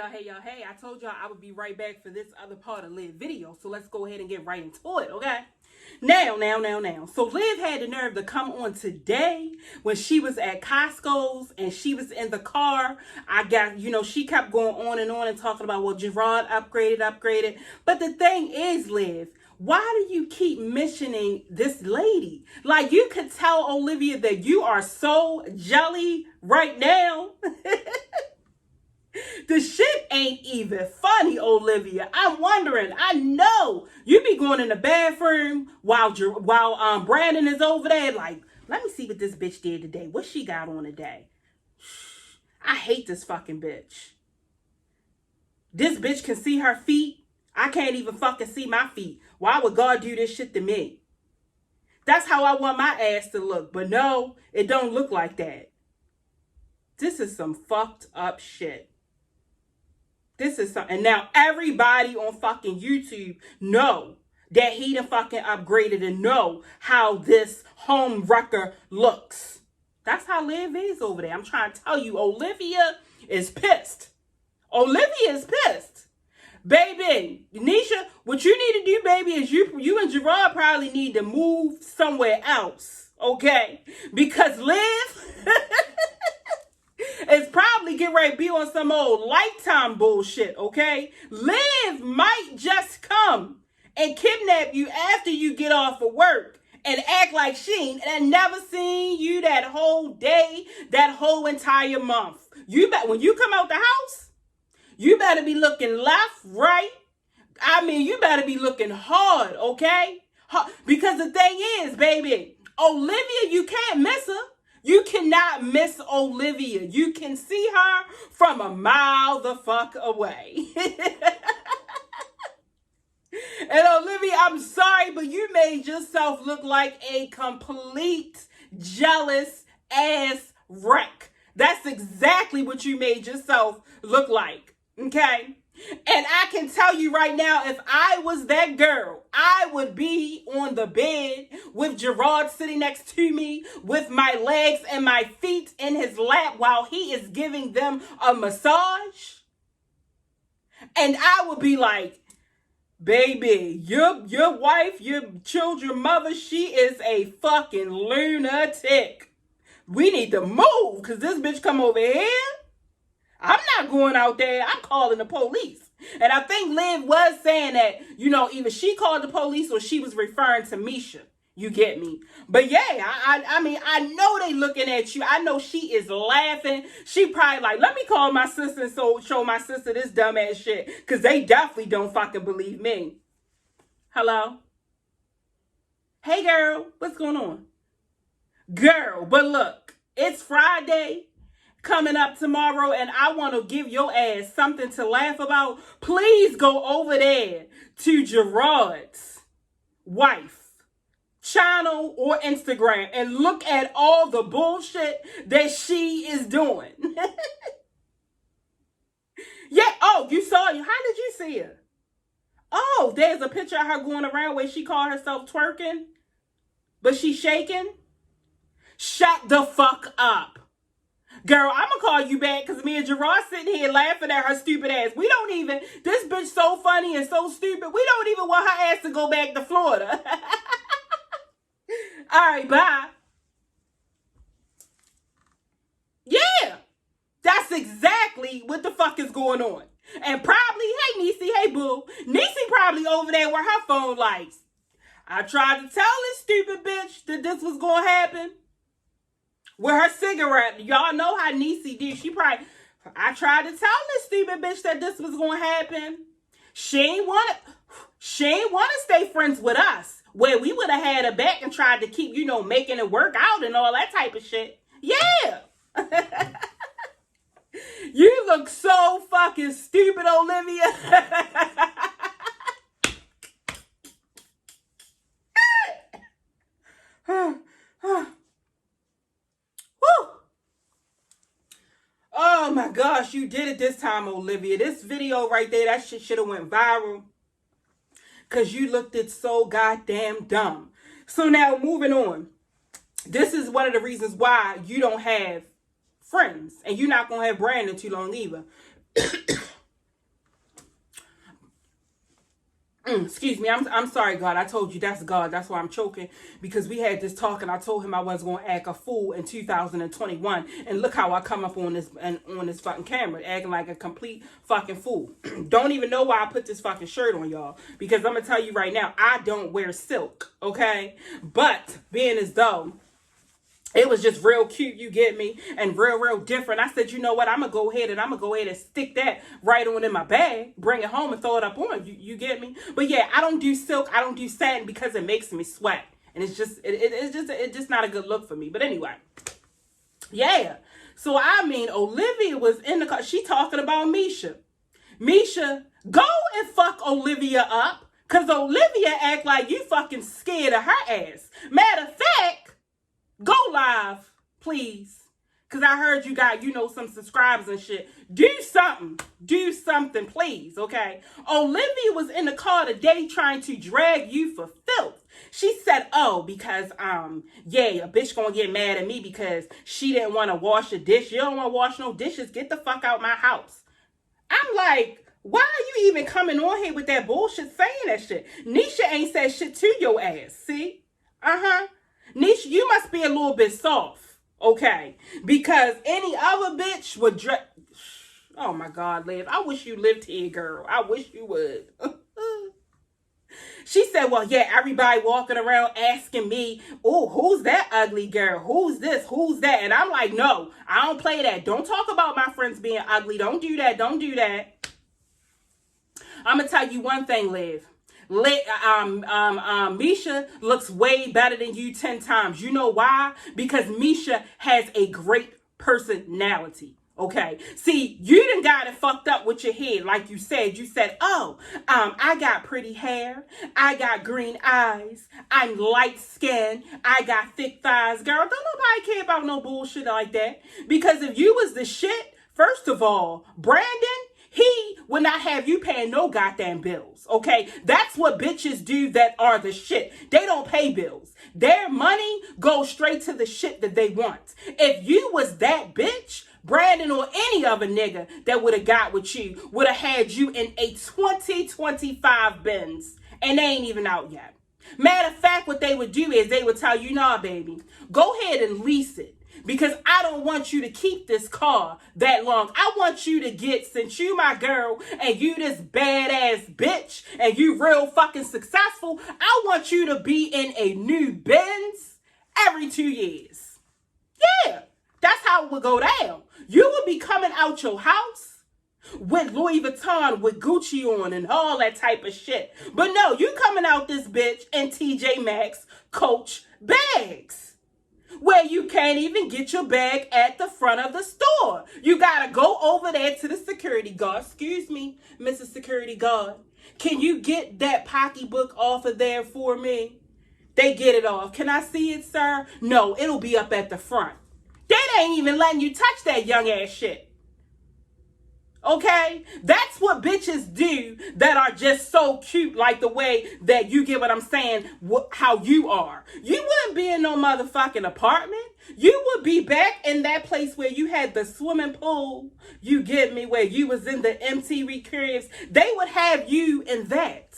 Hey, I told y'all I would be right back for this other part of Liv video. So let's go ahead and get right into it, okay? Now. So Liv had the nerve to come on today when she was at Costco's and she was in the car. She kept going on and talking about, well, Jerrod upgraded. But the thing is, Liv, why do you keep mentioning this lady? Like, you could tell Olivia that you are so jelly right now. The shit ain't even funny, Olivia. I'm wondering. I know you be going in the bathroom while Brandon is over there. Like, let me see what this bitch did today. What she got on today? I hate this fucking bitch. This bitch can see her feet. I can't even fucking see my feet. Why would God do this shit to me? That's how I want my ass to look. But no, it don't look like that. This is some fucked up shit. This is something. And now everybody on fucking YouTube know that he done fucking upgraded and know how this home wrecker looks. That's how Liv is over there. I'm trying to tell you, Olivia is pissed. Olivia is pissed. Baby, Nisha, what you need to do, baby, is you and Jerrod probably need to move somewhere else. Okay? Because Liv is probably getting ready to be on some old Lifetime bullshit, okay? Liv might just come and kidnap you after you get off of work and act like she ain't never seen you that whole day, that whole entire month. When you come out the house, you better be looking left, right. I mean, you better be looking hard, okay? Because the thing is, baby, Olivia, you can't miss her. You cannot miss Olivia. You can see her from a mile the fuck away. And Olivia, I'm sorry, but you made yourself look like a complete jealous ass wreck. That's exactly what you made yourself look like. Okay? And I can tell you right now, if I was that girl, I would be on the bed with Jerrod sitting next to me with my legs and my feet in his lap while he is giving them a massage. And I would be like, baby, your wife, your children, mother, she is a fucking lunatic. We need to move because this bitch come over here. I'm not going out there. I'm calling the police. And I think Liv was saying that, either she called the police or she was referring to Misha. You get me? But yeah, I mean, I know they looking at you. I know she is laughing. She probably like, let me call my sister and show my sister this dumbass shit. Because they definitely don't fucking believe me. Hello? Hey, girl. What's going on? Girl, but look, it's Friday coming up tomorrow, and I want to give your ass something to laugh about. Please go over there to Jerrod's wife channel or Instagram and look at all the bullshit that she is doing. Yeah. Oh, you saw her. How did you see her? Oh, there's a picture of her going around where she called herself twerking, but she's shaking. Shut the fuck up. Girl, I'm gonna call you back because me and Jerrod sitting here laughing at her stupid ass. This bitch so funny and so stupid, we don't even want her ass to go back to Florida. All right, bye. Yeah, that's exactly what the fuck is going on. And probably, hey, Niecy, hey, boo. Niecy probably over there with her phone lights. I tried to tell this stupid bitch that this was gonna happen. With her cigarette, y'all know how Niecy did. I tried to tell this stupid bitch that this was going to happen. She ain't want to stay friends with us. Where we would have had her back and tried to keep, making it work out and all that type of shit. Yeah. You look so fucking stupid, Olivia. Oh my gosh, you did it this time, Olivia. This video right there, that shit should have went viral. Because you looked it so goddamn dumb. So now, moving on. This is one of the reasons why you don't have friends. And you're not going to have Brandon too long either. Excuse me, I'm sorry, God. I told you that's God. That's why I'm choking, because we had this talk and I told him I wasn't gonna act a fool in 2021, and look how I come up on this fucking camera, acting like a complete fucking fool. Don't even know why I put this fucking shirt on, y'all, because I'm gonna tell you right now, I don't wear silk, okay? But being as though it was just real cute, you get me, and real different, I said, you know what, I'm gonna go ahead and stick that right on in my bag, bring it home and throw it up on you get me. But yeah, I don't do silk, I don't do satin, because it makes me sweat, and it's just not a good look for me. But anyway, yeah, so I mean, Olivia was in the car, she talking about Misha, go and fuck Olivia up, because Olivia act like you fucking scared of her ass. Matter of fact, go live, please. Because I heard you got, some subscribers and shit. Do something, please, okay? Olivia was in the car today trying to drag you for filth. She said, oh, because, yeah, a bitch gonna get mad at me because she didn't want to wash a dish. You don't want to wash no dishes. Get the fuck out my house. I'm like, why are you even coming on here with that bullshit saying that shit? Nisha ain't said shit to your ass, see? Nisha, you must be a little bit soft, okay? Because any other bitch would oh my God, Liv. I wish you lived here, girl. I wish you would. She said, well, yeah, everybody walking around asking me, oh, who's that ugly girl? Who's this? Who's that? And I'm like, no, I don't play that. Don't talk about my friends being ugly. Don't do that. Don't do that. I'm going to tell you one thing, Liv. Misha looks way better than you 10 times. You know why? Because Misha has a great personality. Okay. See, you done got it fucked up with your head. Like you said, oh, I got pretty hair. I got green eyes. I'm light skinned. I got thick thighs. Girl, don't nobody care about no bullshit like that. Because if you was the shit, first of all, Brandon, he would not have you paying no goddamn bills, okay? That's what bitches do that are the shit. They don't pay bills. Their money goes straight to the shit that they want. If you was that bitch, Brandon or any other nigga that would have got with you would have had you in a 2025 Benz, and they ain't even out yet. Matter of fact, what they would do is they would tell you, nah, baby, go ahead and lease it. Because I don't want you to keep this car that long. I want you to get, since you my girl and you this badass bitch and you real fucking successful, I want you to be in a new Benz every 2 years. Yeah, that's how it would go down. You would be coming out your house with Louis Vuitton, with Gucci on and all that type of shit. But no, you coming out this bitch in TJ Maxx Coach bags, where you can't even get your bag at the front of the store. You gotta go over there to the security guard. Excuse me, Mrs. Security Guard. Can you get that pocketbook off of there for me? They get it off. Can I see it, sir? No, it'll be up at the front. They ain't even letting you touch that young ass shit. Okay? That's what bitches do that are just so cute, like the way that you get what I'm saying, how you are. You wouldn't be in no motherfucking apartment. You would be back in that place where you had the swimming pool, you get me, where you was in the MTV cribs. They would have you in that.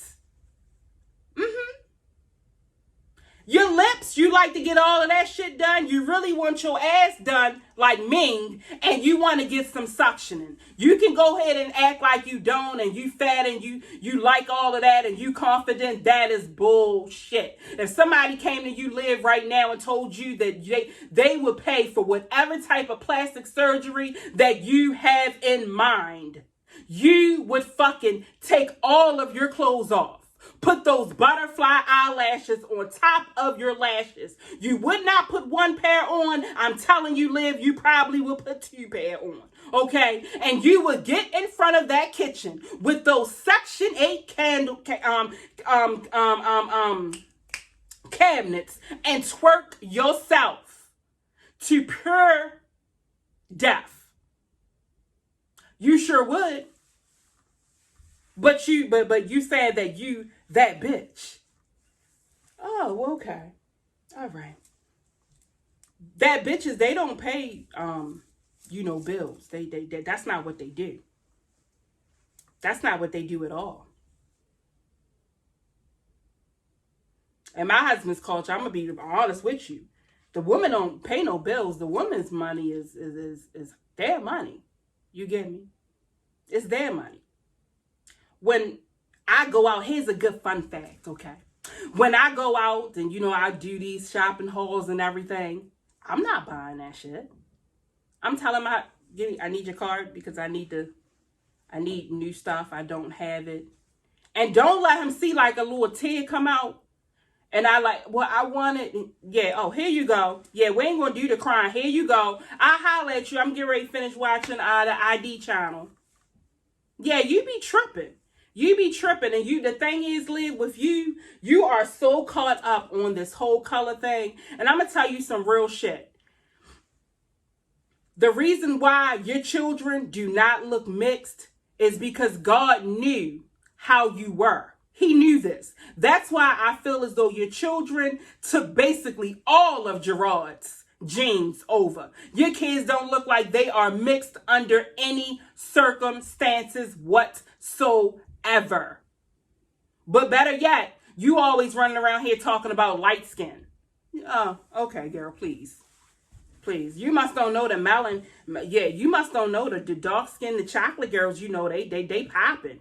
Your lips, you like to get all of that shit done. You really want your ass done like Ming, and you want to get some suctioning. You can go ahead and act like you don't, and you fat, and you like all of that, and you confident. That is bullshit. If somebody came to you, Liv, right now and told you that they would pay for whatever type of plastic surgery that you have in mind, you would fucking take all of your clothes off. Put those butterfly eyelashes on top of your lashes. You would not put one pair on. I'm telling you, Liv, you probably will put 2 pair on. Okay? And you would get in front of that kitchen with those Section 8 cabinets and twerk yourself to pure death. You sure would. But you said that you that bitch. Oh, okay. All right. That bitches, they don't pay bills. They that's not what they do. That's not what they do at all. In my husband's culture, I'm gonna be honest with you. The woman don't pay no bills. The woman's money is their money. You get me? It's their money. When I go out, here's a good fun fact, okay? When I go out and, I do these shopping hauls and everything, I'm not buying that shit. I'm telling I need your card because I need new stuff. I don't have it. And don't let him see like a little tear come out. And I want it. Yeah, oh, here you go. Yeah, we ain't gonna do the crying. Here you go. I'll holler at you. I'm getting ready to finish watching the ID channel. Yeah, you be tripping. You be tripping. And the thing is, Liv, with you are so caught up on this whole color thing. And I'm gonna tell you some real shit. The reason why your children do not look mixed is because God knew how you were. He knew this. That's why I feel as though your children took basically all of Jerrod's genes over. Your kids don't look like they are mixed under any circumstances whatsoever. But better yet, you always running around here talking about light skin. Oh, okay, girl, please. Please. You must don't know the melon. Yeah, you must don't know the dark skin, the chocolate girls, they popping.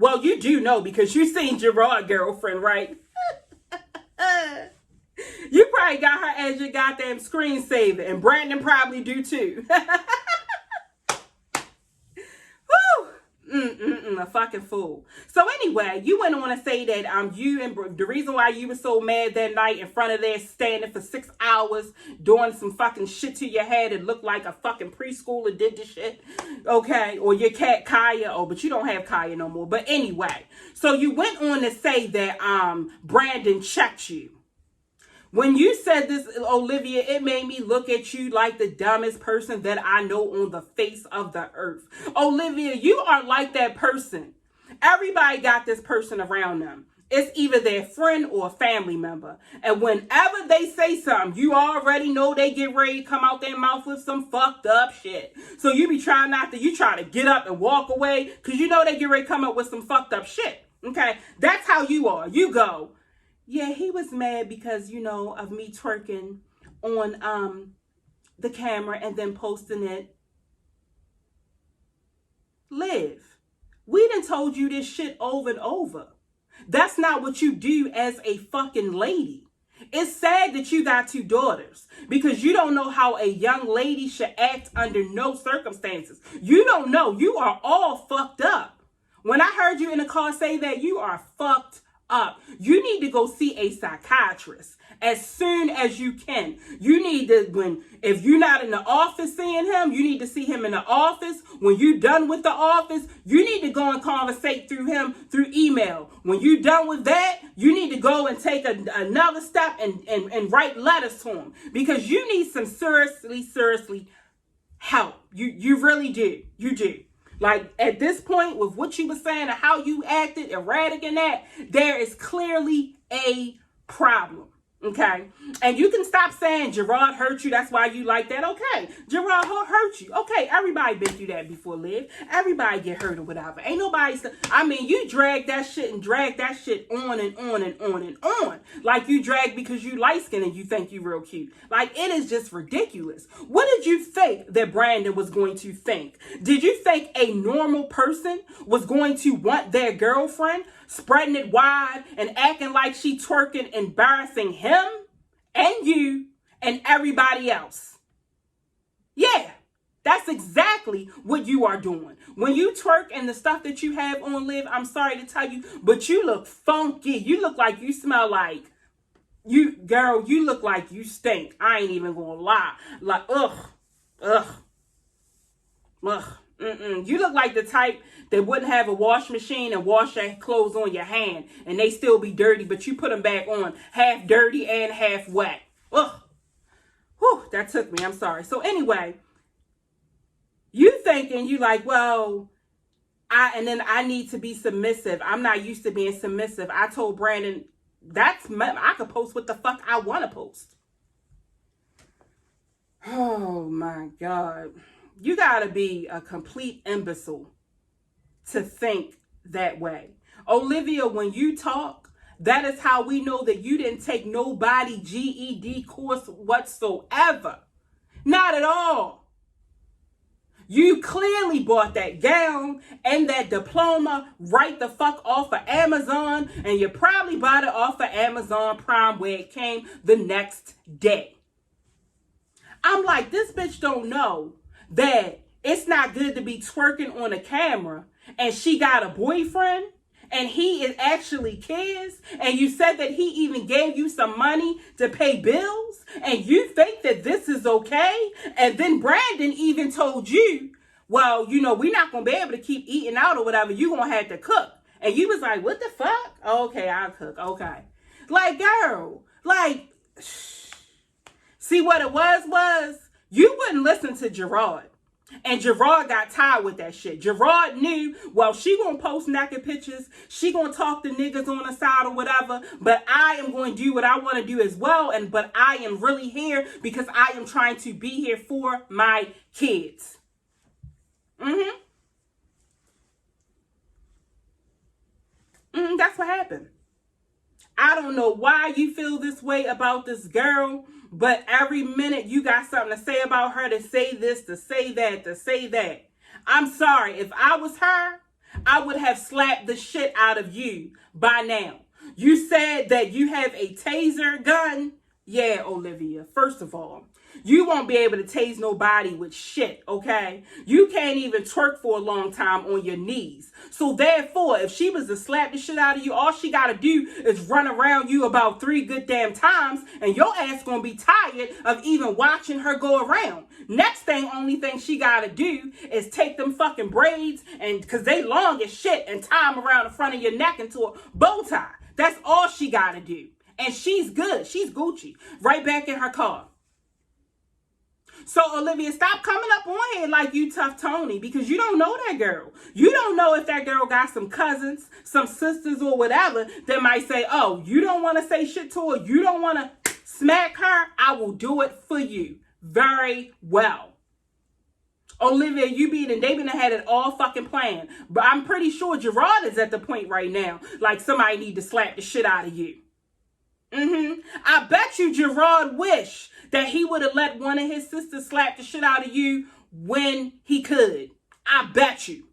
Well, you do know because you seen Jerrod girlfriend, right? You probably got her as your goddamn screensaver, and Brandon probably do too. Woo! A fucking fool. So anyway, you went on to say that you and the reason why you were so mad that night in front of there standing for 6 hours doing some fucking shit to your head and looked like a fucking preschooler did the shit, okay? Or your cat Kaya, but you don't have Kaya no more. But anyway, so you went on to say that Brandon checked you. When you said this, Olivia, it made me look at you like the dumbest person that I know on the face of the earth. Olivia, you are like that person. Everybody got this person around them. It's either their friend or a family member. And whenever they say something, you already know they get ready to come out their mouth with some fucked up shit. So you be trying you try to get up and walk away because you know they get ready to come up with some fucked up shit. Okay? That's how you are. You go, yeah, he was mad because, of me twerking on the camera and then posting it. Liv, we done told you this shit over and over. That's not what you do as a fucking lady. It's sad that you got 2 daughters because you don't know how a young lady should act under no circumstances. You don't know. You are all fucked up. When I heard you in the car say that, you are fucked up. You need to go see a psychiatrist as soon as you can. You need to, if you're not in the office seeing him, you need to see him in the office. When you're done with the office, you need to go and conversate through him through email. When you're done with that, you need to go and take another step and write letters to him because you need some seriously help. You really do. You do. Like, at this point, with what you were saying and how you acted, erratic and that, there is clearly a problem. Okay? And you can stop saying Jerrod hurt you. That's why you like that. Okay. Jerrod hurt you. Okay. Everybody been through that before, Liv. Everybody get hurt or whatever. Ain't nobody... you drag that shit and drag that shit on and on and on and on. Like you drag because you light skinned and you think you real cute. Like, it is just ridiculous. What did you think that Brandon was going to think? Did you think a normal person was going to want their girlfriend spreading it wide and acting like she twerking, embarrassing him and you and everybody else? Yeah, that's exactly what you are doing. When you twerk and the stuff that you have on, Liv, I'm sorry to tell you, but you look funky. You look like you smell like, you look like you stink. I ain't even gonna lie. Like, ugh. You look like the type that wouldn't have a wash machine and wash their clothes on your hand and they still be dirty, but you put them back on half dirty and half wet. Ugh. Whew, that took me. I'm sorry. So anyway, you thinking you like, well, I need to be submissive. I'm not used to being submissive. I told Brandon, I could post what the fuck I want to post. Oh my God. You got to be a complete imbecile to think that way. Olivia, when you talk, That is how we know that you didn't take nobody GED course whatsoever. Not at all. You clearly bought that gown and that diploma right the fuck off of Amazon, and you probably bought it off of Amazon Prime where it came the next day. I'm like, this bitch don't know that it's not good to be twerking on a camera, and she got a boyfriend and he is actually cares, and you said that he even gave you some money to pay bills, and you think that this is okay. And then Brandon even told you, well, you know, we're not gonna be able to keep eating out or whatever, you're gonna have to cook. And you was like, what the fuck? Okay, I'll cook. Okay. Like, girl, like, see what it was you wouldn't listen to Jerrod. And Jerrod got tired with that shit. Jerrod knew, well, she gonna post naked pictures, she gonna talk to niggas on the side or whatever, but I am going to do what I want to do as well. But I am really here because I am trying to be here for my kids. That's what happened. I don't know why you feel this way about this girl, but every minute you got something to say about her, to say this, to say that, to say that. I'm sorry. If I was her, I would have slapped the shit out of you by now. You said that you have a taser gun. Yeah, Olivia, first of all, you won't be able to tase nobody with shit, okay? You can't even twerk for a long time on your knees. So therefore, if she was to slap the shit out of you, all she got to do is run around you about 3 good damn times, and your ass going to be tired of even watching her go around. Next thing, only thing she got to do is take them fucking braids, and because they long as shit, and tie them around the front of your neck into a bow tie. That's all she got to do. And she's good. She's Gucci. Right back in her car. So, Olivia, stop coming up on here like you tough Tony, because you don't know that girl. You don't know if that girl got some cousins, some sisters or whatever that might say, oh, you don't want to say shit to her, you don't want to smack her, I will do it for you. Very well. Olivia, they been had it all fucking planned. But I'm pretty sure Jerrod is at the point right now, like somebody need to slap the shit out of you. I bet you Jerrod wish that he would have let one of his sisters slap the shit out of you when he could. I bet you.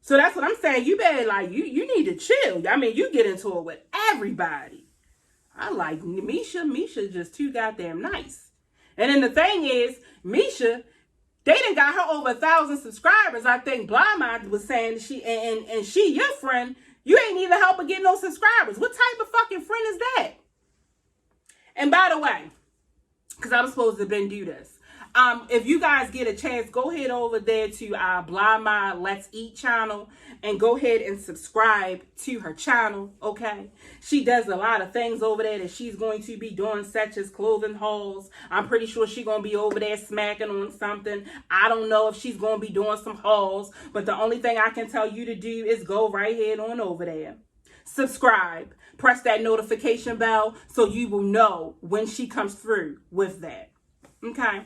So that's what I'm saying. You better, like, you need to chill. I mean, you get into it with everybody. I like Misha. Misha just too goddamn nice. And then the thing is, Misha, they done got her over 1,000 subscribers. I think Blind Mind was saying that she, and she, your friend, you ain't even help her get no subscribers. What type of fucking friend is that? And by the way, because I was supposed to been do this. If you guys get a chance, go ahead over there to our Blind Mind Let's Eat channel and go ahead and subscribe to her channel, okay? She does a lot of things over there that she's going to be doing, such as clothing hauls. I'm pretty sure she's going to be over there smacking on something. I don't know if she's going to be doing some hauls, but the only thing I can tell you to do is go right ahead on over there. Subscribe. Press that notification bell so you will know when she comes through with that, okay?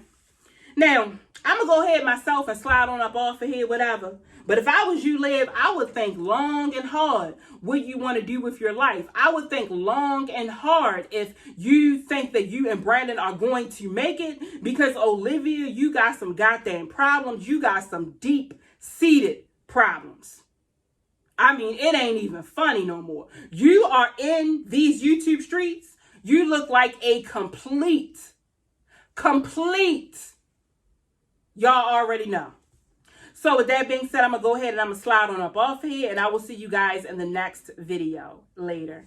Now, I'm going to go ahead myself and slide on up off of here, whatever. But if I was you, Liv, I would think long and hard what you want to do with your life. I would think long and hard if you think that you and Brandon are going to make it. Because, Olivia, you got some goddamn problems. You got some deep-seated problems. I mean, it ain't even funny no more. You are in these YouTube streets. You look like a complete. Y'all already know. So with that being said, I'm going to go ahead and I'm going to slide on up off here. And I will see you guys in the next video. Later.